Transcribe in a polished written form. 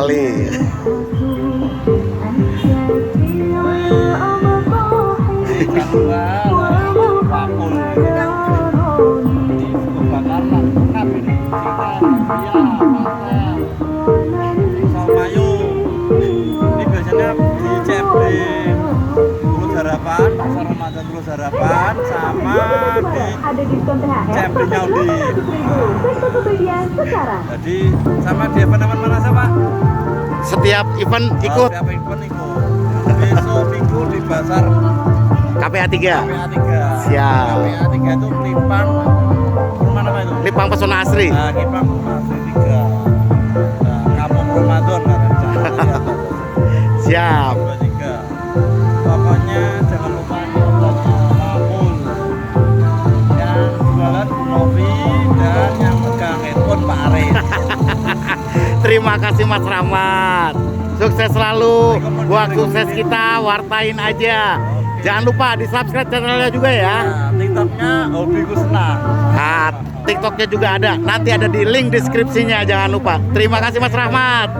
sekali. Ini biasanya di CFD Tulus Harapan, Pasar Remaja Tulus Harapan, sama di CFD Nyaudi. Jadi sama di event mana sih Pak? Setiap event ikut. Setiap event ikut. Besok minggu di Pasar KPA 3. KPA 3. Siap. KPA 3 itu Lipang, rumah apa itu? Lipang Pesona Asri. Nah, Lipang Pesona Asri 3. Nah, Kampung Ramadan kan. Siap. 23. Pokoknya jangan lupa nyobanya Mamul. Yang jualan Bu Novi dan yang megang handphone Pak Aris. Terima kasih Mas Rahmat. Sukses selalu. Buat sukses kita, wartain aja. Jangan lupa di subscribe channelnya juga ya. Nah, TikToknya Hobi Kusna. Nah, TikToknya juga ada. Nanti ada di link deskripsinya. Jangan lupa. Terima kasih Mas Rahmat.